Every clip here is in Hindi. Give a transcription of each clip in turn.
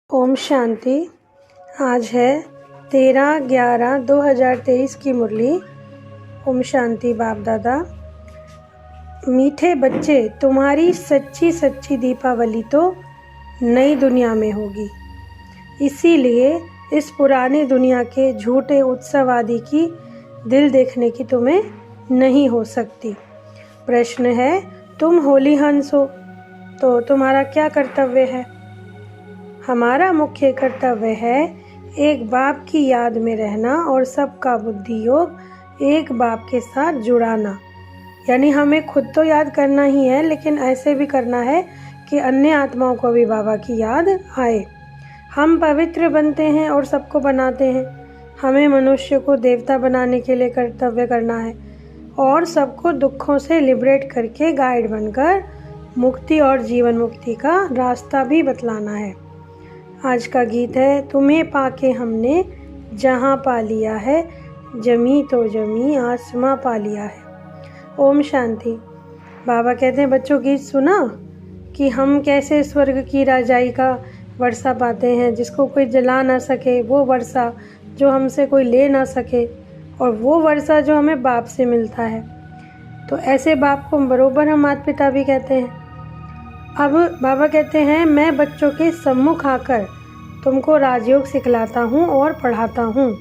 ओम शांति। आज है 13/11/2023 की मुरली। ओम शांति। बाप दादा, मीठे बच्चे, तुम्हारी सच्ची सच्ची दीपावली तो नई दुनिया में होगी। इसीलिए इस पुरानी दुनिया के झूठे उत्सव आदि की दिल देखने की तुम्हें नहीं हो सकती। प्रश्न है, तुम होली हंस हो तो तुम्हारा क्या कर्तव्य है? हमारा मुख्य कर्तव्य है एक बाप की याद में रहना और सबका बुद्धि योग एक बाप के साथ जुड़ाना। यानी हमें खुद तो याद करना ही है, लेकिन ऐसे भी करना है कि अन्य आत्माओं को भी बाबा की याद आए। हम पवित्र बनते हैं और सबको बनाते हैं। हमें मनुष्य को देवता बनाने के लिए कर्तव्य करना है और सबको दुखों से लिबरेट करके गाइड बनकर मुक्ति और जीवन मुक्ति का रास्ता भी बतलाना है। आज का गीत है, तुम्हें पाके हमने जहाँ पा लिया है, जमी तो जमी आसमां पा लिया है। ओम शांति। बाबा कहते हैं, बच्चों गीत सुना कि हम कैसे स्वर्ग की राजाई का वर्षा पाते हैं, जिसको कोई जला ना सके, वो वर्षा जो हमसे कोई ले ना सके, और वो वर्षा जो हमें बाप से मिलता है। तो ऐसे बाप को बरोबर हम माता पिता भी कहते हैं। अब बाबा कहते हैं, मैं बच्चों के सम्मुख आकर तुमको राजयोग सिखलाता हूँ और पढ़ाता हूँ।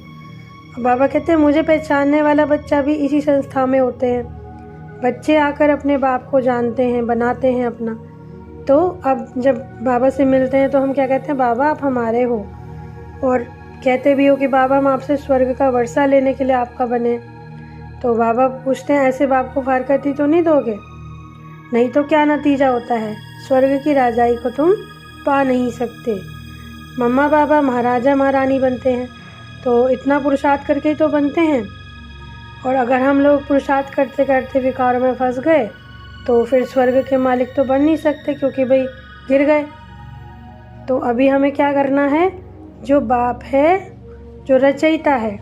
बाबा कहते हैं, मुझे पहचानने वाला बच्चा भी इसी संस्था में होते हैं। बच्चे आकर अपने बाप को जानते हैं, बनाते हैं अपना। तो अब जब बाबा से मिलते हैं तो हम क्या कहते हैं, बाबा आप हमारे हो। और कहते भी हो कि बाबा हम आपसे स्वर्ग का वर्षा लेने के लिए आपका बने। तो बाबा पूछते हैं, ऐसे बाप को फारकती तो नहीं दोगे? नहीं तो क्या नतीजा होता है? स्वर्ग की राजाई को तुम पा नहीं सकते। मम्मा बाबा महाराजा महारानी बनते हैं तो इतना पुरुषार्थ करके ही तो बनते हैं। और अगर हम लोग पुरुषार्थ करते करते विकारों में फंस गए तो फिर स्वर्ग के मालिक तो बन नहीं सकते, क्योंकि भाई गिर गए। तो अभी हमें क्या करना है? जो बाप है, जो रचयिता है,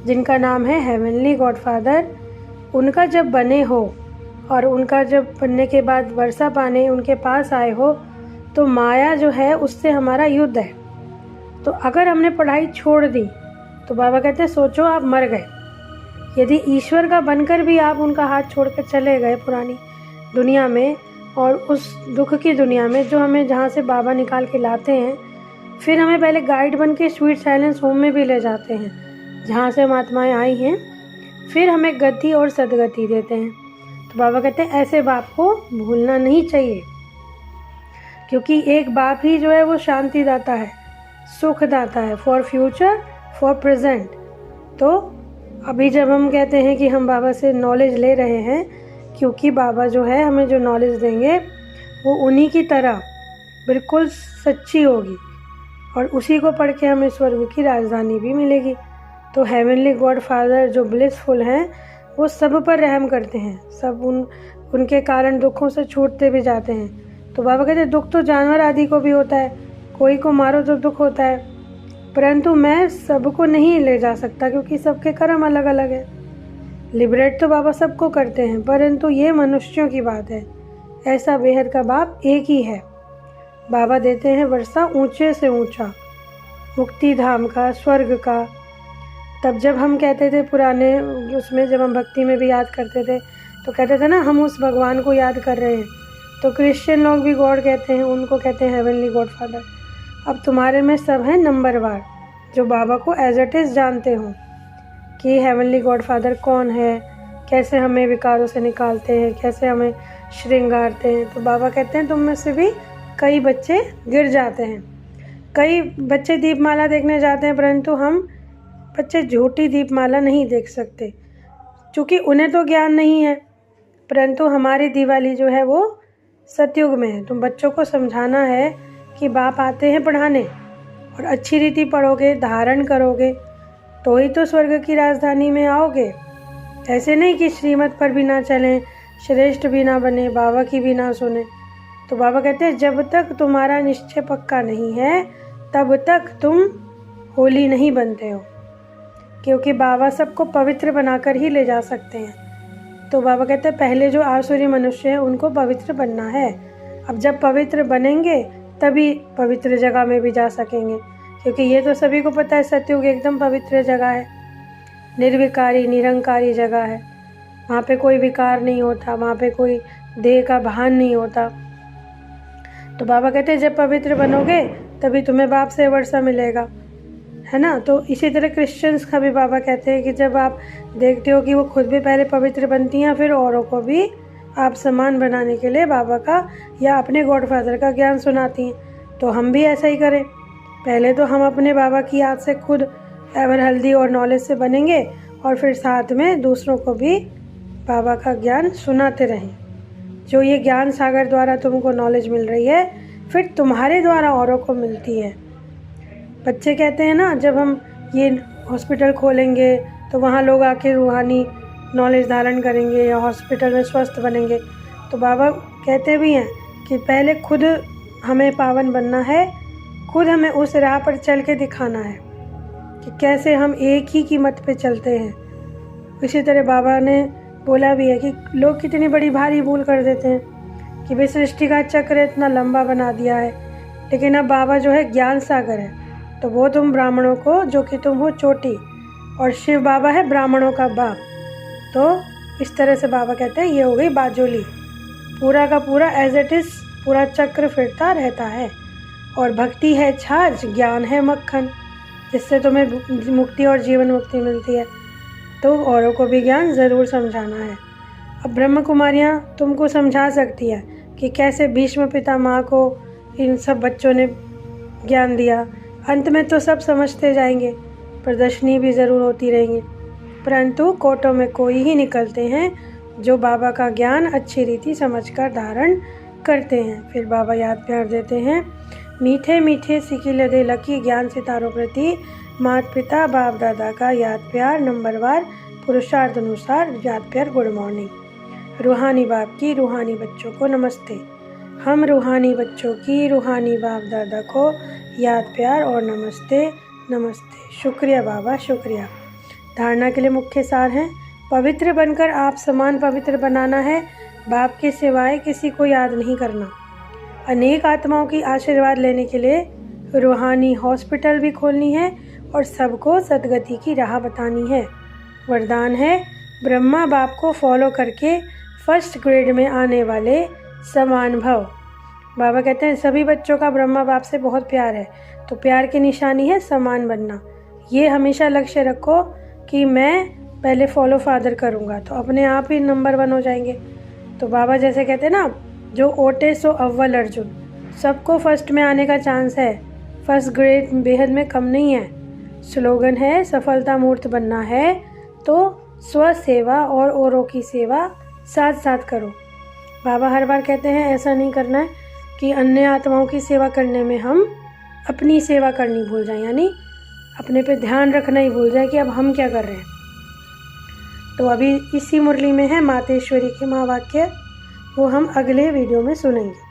जिनका नाम है हेवनली गॉडफादर, उनका जब बने हो और उनका जब बनने के बाद वर्षा पाने उनके पास आए हो, तो माया जो है उससे हमारा युद्ध है। तो अगर हमने पढ़ाई छोड़ दी तो बाबा कहते हैं, सोचो आप मर गए। यदि ईश्वर का बनकर भी आप उनका हाथ छोड़कर चले गए पुरानी दुनिया में, और उस दुख की दुनिया में जो हमें जहाँ से बाबा निकाल के लाते हैं, फिर हमें पहले गाइड बन के स्वीट साइलेंस होम में भी ले जाते हैं जहाँ से हम आत्माएँ आई हैं, फिर हमें गति और सदगति देते हैं। तो बाबा कहते हैं, ऐसे बाप को भूलना नहीं चाहिए, क्योंकि एक बाप ही जो है वो शांति दाता है, सुख दाता है, फॉर फ्यूचर, फॉर प्रेजेंट। तो अभी जब हम कहते हैं कि हम बाबा से नॉलेज ले रहे हैं, क्योंकि बाबा जो है हमें जो नॉलेज देंगे वो उन्हीं की तरह बिल्कुल सच्ची होगी, और उसी को पढ़ के हमें स्वर्ग की राजधानी भी मिलेगी। तो हेवनली गॉड फादर जो ब्लिसफुल हैं, वो सब पर रहम करते हैं, सब उनके कारण दुखों से छूटते भी जाते हैं। तो बाबा कहते हैं, दुख तो जानवर आदि को भी होता है, कोई को मारो तो दुख होता है, परंतु मैं सबको नहीं ले जा सकता, क्योंकि सबके कर्म अलग अलग है। लिबरेट तो बाबा सबको करते हैं, परंतु ये मनुष्यों की बात है। ऐसा बेहद का बाप एक ही है। बाबा देते हैं वर्षा ऊंचे से ऊंचा, मुक्ति धाम का, स्वर्ग का। तब जब हम कहते थे पुराने उसमें, जब हम भक्ति में भी याद करते थे तो कहते थे ना, हम उस भगवान को याद कर रहे हैं। तो क्रिश्चियन लोग भी गॉड कहते हैं, उनको कहते हैं हेवनली गॉड फादर। अब तुम्हारे में सब हैं नंबरवार, जो बाबा को एज इट इज़ जानते हो कि हेवनली गॉड फादर कौन है, कैसे हमें विकारों से निकालते हैं, कैसे हमें श्रृंगारते हैं। तो बाबा कहते हैं, तुम में से भी कई बच्चे गिर जाते हैं, कई बच्चे दीपमाला देखने जाते हैं, परंतु हम बच्चे झूठी दीपमाला नहीं देख सकते, क्योंकि उन्हें तो ज्ञान नहीं है। परंतु हमारी दिवाली जो है वो सतयुग में है। तुम बच्चों को समझाना है कि बाप आते हैं पढ़ाने, और अच्छी रीति पढ़ोगे, धारण करोगे, तो ही तो स्वर्ग की राजधानी में आओगे। ऐसे नहीं कि श्रीमत पर भी ना चलें, श्रेष्ठ भी ना बने, बाबा की भी ना सुने। तो बाबा कहते हैं, जब तक तुम्हारा निश्चय पक्का नहीं है तब तक तुम होली नहीं बनते हो, क्योंकि बाबा सबको पवित्र बनाकर ही ले जा सकते हैं। तो बाबा कहते हैं, पहले जो आसुरी मनुष्य हैं उनको पवित्र बनना है। अब जब पवित्र बनेंगे तभी पवित्र जगह में भी जा सकेंगे, क्योंकि ये तो सभी को पता है सतयुग एकदम पवित्र जगह है, निर्विकारी निरंकारी जगह है। वहाँ पे कोई विकार नहीं होता, वहाँ पे कोई देह का भान नहीं होता। तो बाबा कहते हैं जब पवित्र बनोगे तभी तुम्हें बाप से वर्षा मिलेगा, है ना। तो इसी तरह क्रिश्चियंस का भी बाबा कहते हैं कि जब आप देखते हो कि वो खुद भी पहले पवित्र बनती हैं, फिर औरों को भी आप समान बनाने के लिए बाबा का या अपने गॉड फादर का ज्ञान सुनाती हैं। तो हम भी ऐसा ही करें, पहले तो हम अपने बाबा की याद से खुद एवर हेल्दी और नॉलेज से बनेंगे, और फिर साथ में दूसरों को भी बाबा का ज्ञान सुनाते रहें। जो ये ज्ञान सागर द्वारा तुमको नॉलेज मिल रही है, फिर तुम्हारे द्वारा औरों को मिलती है। बच्चे कहते हैं ना, जब हम ये हॉस्पिटल खोलेंगे तो वहाँ लोग आके रूहानी नॉलेज धारण करेंगे या हॉस्पिटल में स्वस्थ बनेंगे। तो बाबा कहते भी हैं कि पहले खुद हमें पावन बनना है, खुद हमें उस राह पर चल के दिखाना है कि कैसे हम एक ही कीमत पे चलते हैं। इसी तरह बाबा ने बोला भी है कि लोग कितनी बड़ी भारी भूल कर देते हैं कि वे सृष्टि का चक्र इतना लंबा बना दिया है, लेकिन अब बाबा जो है ज्ञान सागर है, तो वो तुम ब्राह्मणों को, जो कि तुम हो चोटी, और शिव बाबा है ब्राह्मणों का बाप। तो इस तरह से बाबा कहते हैं ये हो गई बाजोली, पूरा का पूरा एज इट इज़ पूरा चक्र फिरता रहता है। और भक्ति है छाछ, ज्ञान है मक्खन, जिससे तुम्हें मुक्ति और जीवन मुक्ति मिलती है। तो औरों को भी ज्ञान ज़रूर समझाना है। अब ब्रह्म कुमारियाँ तुमको समझा सकती है कि कैसे भीष्म पितामह को इन सब बच्चों ने ज्ञान दिया। अंत में तो सब समझते जाएंगे, प्रदर्शनी भी ज़रूर होती रहेंगी, परंतु कोटों में कोई ही निकलते हैं जो बाबा का ज्ञान अच्छी रीति समझकर धारण करते हैं। फिर बाबा याद प्यार देते हैं, मीठे मीठे सिकिल दे लकी ज्ञान सितारों प्रति माता पिता बाप दादा का याद प्यार नंबरवार पुरुषार्थ अनुसार याद प्यार गुड मॉर्निंग। रूहानी बाप की रूहानी बच्चों को नमस्ते। हम रूहानी बच्चों की रूहानी बाप दादा को याद प्यार और नमस्ते नमस्ते। शुक्रिया बाबा, शुक्रिया। धारणा के लिए मुख्य सार हैं, पवित्र बनकर आप समान पवित्र बनाना है, बाप के सिवाय किसी को याद नहीं करना। अनेक आत्माओं की आशीर्वाद लेने के लिए रूहानी हॉस्पिटल भी खोलनी है और सबको सदगति की राह बतानी है। वरदान है, ब्रह्मा बाप को फॉलो करके फर्स्ट ग्रेड में आने वाले समान भव। बाबा कहते हैं सभी बच्चों का ब्रह्मा बाप से बहुत प्यार है, तो प्यार की निशानी है समान बनना। ये हमेशा लक्ष्य रखो कि मैं पहले फॉलो फादर करूँगा तो अपने आप ही नंबर 1 हो जाएंगे। तो बाबा जैसे कहते हैं ना, जो ओटे सो अव्वल अर्जुन, सबको फर्स्ट में आने का चांस है, फर्स्ट ग्रेड बेहद में कम नहीं है। स्लोगन है, सफलता मूर्त बनना है तो स्व सेवा और औरों की सेवा साथ साथ करो। बाबा हर बार कहते हैं ऐसा नहीं करना है कि अन्य आत्माओं की सेवा करने में हम अपनी सेवा करनी भूल जाएं, यानी अपने पे ध्यान रखना ही भूल जाए कि अब हम क्या कर रहे हैं। तो अभी इसी मुरली में है मातेश्वरी के महावाक्य, वो हम अगले वीडियो में सुनेंगे।